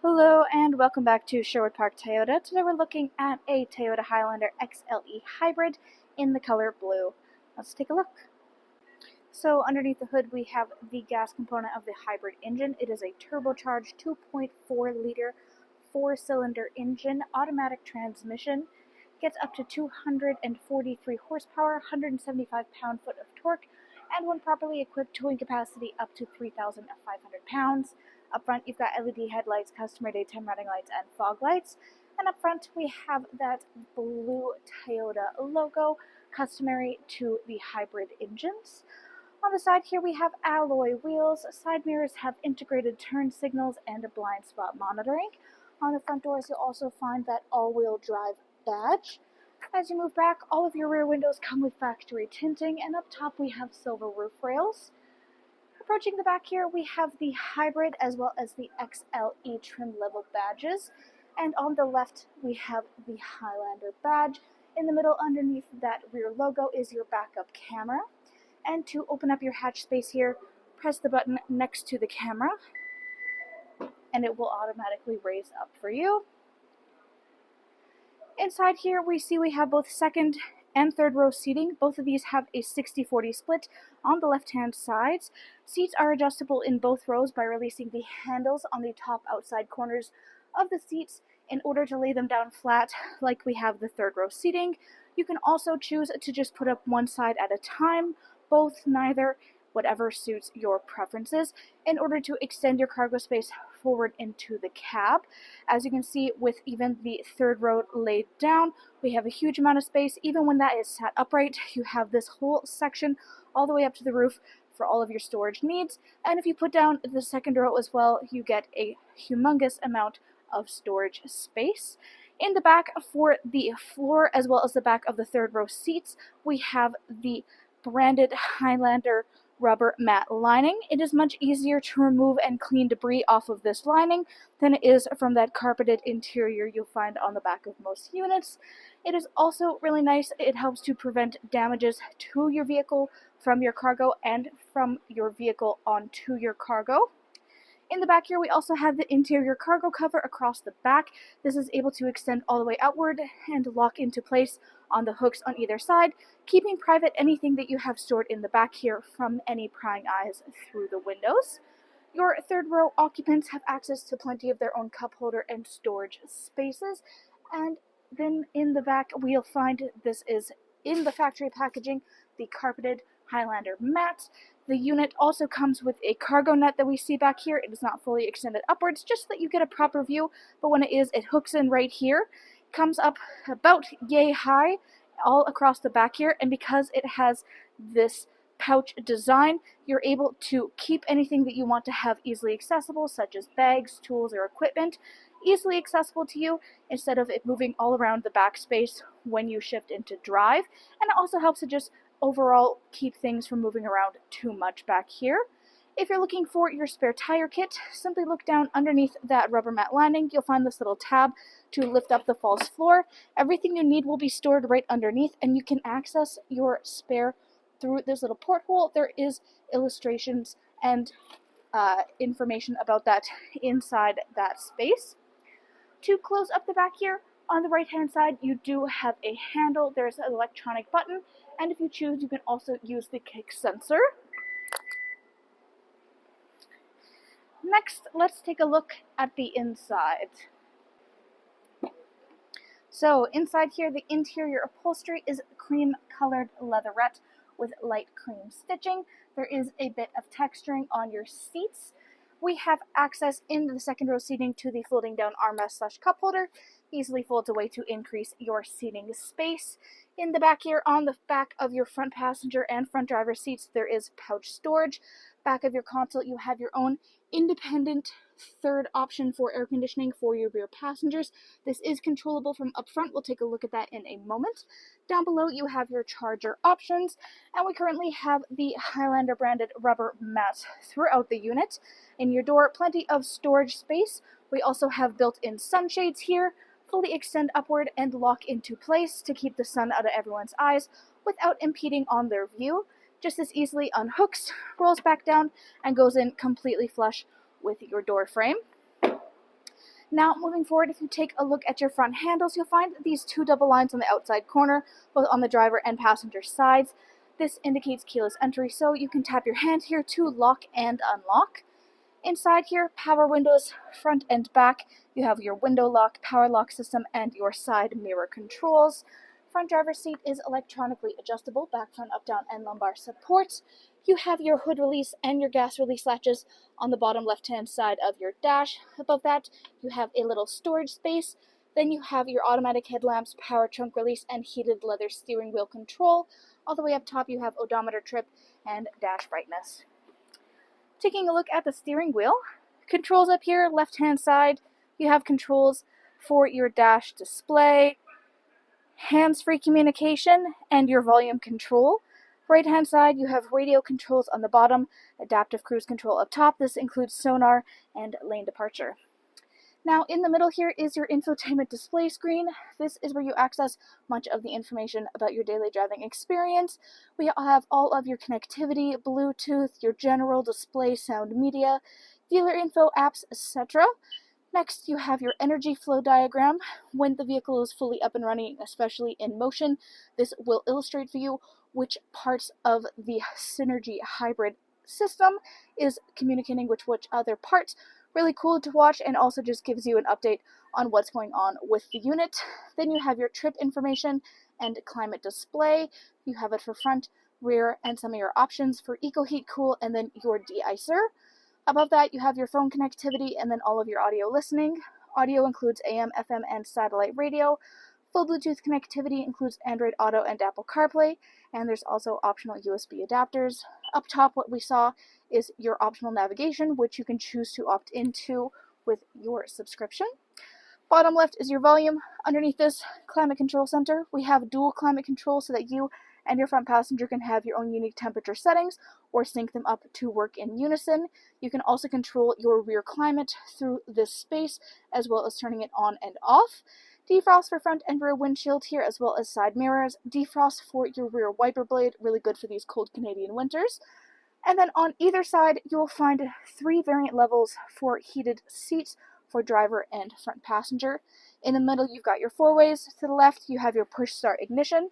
Hello and welcome back to Sherwood Park Toyota. Today we're looking at a Toyota Highlander XLE hybrid in the color blue. Let's take a look. So underneath the hood we have the gas component of the hybrid engine. It is a turbocharged 2.4 liter 4-cylinder engine, automatic transmission, gets up to 243 horsepower, 175 pound-foot of torque, and when properly equipped, towing capacity up to 3,500 pounds. Up front, you've got LED headlights, customer daytime running lights, and fog lights. And up front, we have that blue Toyota logo, customary to the hybrid engines. On the side here, we have alloy wheels. Side mirrors have integrated turn signals and blind spot monitoring. On the front doors, you'll also find that all-wheel drive badge. As you move back, all of your rear windows come with factory tinting, and up top we have silver roof rails. Approaching the back here, we have the hybrid as well as the XLE trim level badges. And on the left, we have the Highlander badge. In the middle, underneath that rear logo, is your backup camera. And to open up your hatch space here, press the button next to the camera, and it will automatically raise up for you. Inside here, we have both second and third row seating. Both of these have a 60-40 split on the left-hand sides. Seats are adjustable in both rows by releasing the handles on the top outside corners of the seats in order to lay them down flat like we have the third row seating. You can also choose to just put up one side at a time, both, neither, whatever suits your preferences, in order to extend your cargo space forward into the cab. As you can see, with even the third row laid down, we have a huge amount of space. Even when that is sat upright, you have this whole section all the way up to the roof for all of your storage needs. And if you put down the second row as well, you get a humongous amount of storage space. In the back, for the floor as well as the back of the third row seats, we have the branded Highlander rubber mat lining. It is much easier to remove and clean debris off of this lining than it is from that carpeted interior you'll find on the back of most units. It is also really nice. It helps to prevent damages to your vehicle from your cargo and from your vehicle onto your cargo. In the back here, we also have the interior cargo cover across the back. This is able to extend all the way outward and lock into place on the hooks on either side, keeping private anything that you have stored in the back here from any prying eyes through the windows. Your third row occupants have access to plenty of their own cup holder and storage spaces. And then in the back, we'll find this is in the factory packaging, the carpeted Highlander mat. The unit also comes with a cargo net that we see back here. It is not fully extended upwards, just so that you get a proper view, but when it is, it hooks in right here. It comes up about yay high all across the back here, and because it has this pouch design, you're able to keep anything that you want to have easily accessible, such as bags, tools, or equipment, easily accessible to you instead of it moving all around the back space when you shift into drive. And it also helps to just overall keep things from moving around too much back here. If you're looking for your spare tire kit, simply look down underneath that rubber mat lining. You'll find this little tab to lift up the false floor. Everything you need will be stored right underneath, and you can access your spare through this little porthole. There is illustrations and information about that inside that space. To close up the back here, on the right-hand side, you do have a handle. There's an electronic button, and if you choose, you can also use the kick sensor. Next, let's take a look at the inside. So inside here, the interior upholstery is cream-colored leatherette with light cream stitching. There is a bit of texturing on your seats. We have access in the second row seating to the folding down armrest / cup holder. Easily folds away to increase your seating space. In the back here, on the back of your front passenger and front driver seats, there is pouch storage. Back of your console, you have your own independent third option for air conditioning for your rear passengers. This is controllable from up front. We'll take a look at that in a moment. Down below, you have your charger options, and we currently have the Highlander branded rubber mat throughout the unit. In your door, plenty of storage space. We also have built-in sunshades here, fully extend upward and lock into place to keep the sun out of everyone's eyes without impeding on their view. Just as easily unhooks, rolls back down, and goes in completely flush with your door frame. Now, moving forward, if you take a look at your front handles, you'll find these two double lines on the outside corner, both on the driver and passenger sides. This indicates keyless entry, so you can tap your hand here to lock and unlock. Inside here, power windows, front and back. You have your window lock, power lock system, and your side mirror controls. Front driver's seat is electronically adjustable, back, front, up, down, and lumbar support. You have your hood release and your gas release latches on the bottom left-hand side of your dash. Above that, you have a little storage space. Then you have your automatic headlamps, power trunk release, and heated leather steering wheel control. All the way up top, you have odometer trip and dash brightness. Taking a look at the steering wheel, controls up here, left-hand side, you have controls for your dash display, hands-free communication, and your volume control. Right-hand side, you have radio controls on the bottom, adaptive cruise control up top. This includes sonar and lane departure. Now, in the middle here is your infotainment display screen. This is where you access much of the information about your daily driving experience. We have all of your connectivity, Bluetooth, your general display, sound media, dealer info, apps, etc. Next, you have your energy flow diagram. When the vehicle is fully up and running, especially in motion, this will illustrate for you which parts of the Synergy hybrid system is communicating with which other parts. Really cool to watch, and also just gives you an update on what's going on with the unit. Then you have your trip information and climate display. You have it for front, rear, and some of your options for Eco Heat Cool, and then your de-icer. Above that, you have your phone connectivity and then all of your audio listening. Audio includes AM, FM, and satellite radio. Full Bluetooth connectivity includes Android Auto and Apple Carplay, and there's also optional USB adapters. Up top, what we saw is your optional navigation, which you can choose to opt into with your subscription. Bottom left is your volume. Underneath this climate control center, we have dual climate control so that you and your front passenger can have your own unique temperature settings or sync them up to work in unison. You can also control your rear climate through this space, as well as turning it on and off. Defrost for front and rear windshield here, as well as side mirrors. Defrost for your rear wiper blade, really good for these cold Canadian winters. And then on either side, you will find 3 variant levels for heated seats for driver and front passenger. In the middle, you've got your 4-ways. To the left, you have your push start ignition.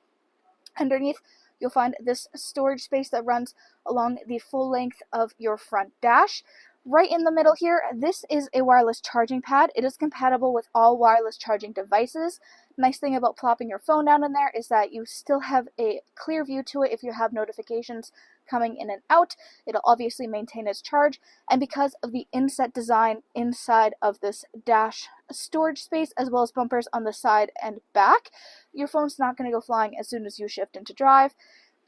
Underneath, you'll find this storage space that runs along the full length of your front dash. Right in the middle here, this is a wireless charging pad. It is compatible with all wireless charging devices. Nice thing about plopping your phone down in there is that you still have a clear view to it if you have notifications coming in and out. It'll obviously maintain its charge, and because of the inset design inside of this dash storage space, as well as bumpers on the side and back, your phone's not going to go flying as soon as you shift into drive.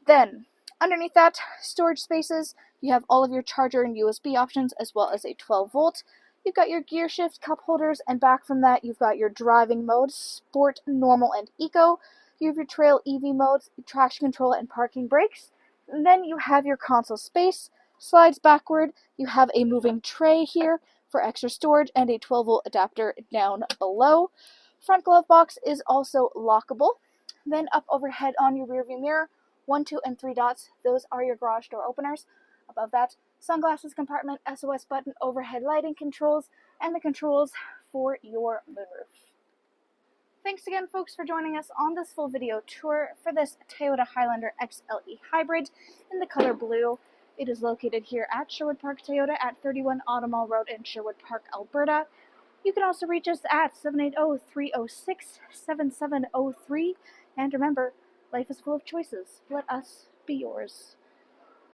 Then, underneath that, storage spaces, you have all of your charger and USB options, as well as a 12-volt. You've got your gear shift cup holders, and back from that, you've got your driving modes, sport, normal, and eco. You have your trail EV modes, traction control, and parking brakes. And then you have your console space, slides backward. You have a moving tray here for extra storage, and a 12-volt adapter down below. Front glove box is also lockable. Then up overhead on your rearview mirror, 1, 2, and 3 dots, those are your garage door openers. Above that, sunglasses compartment, SOS button, overhead lighting controls, and the controls for your moonroof. Thanks again, folks, for joining us on this full video tour for this Toyota Highlander XLE Hybrid in the color blue. It is located here at Sherwood Park Toyota at 31 Automall Road in Sherwood Park, Alberta. You can also reach us at 780-306-7703. And remember, life is full of choices. Let us be yours.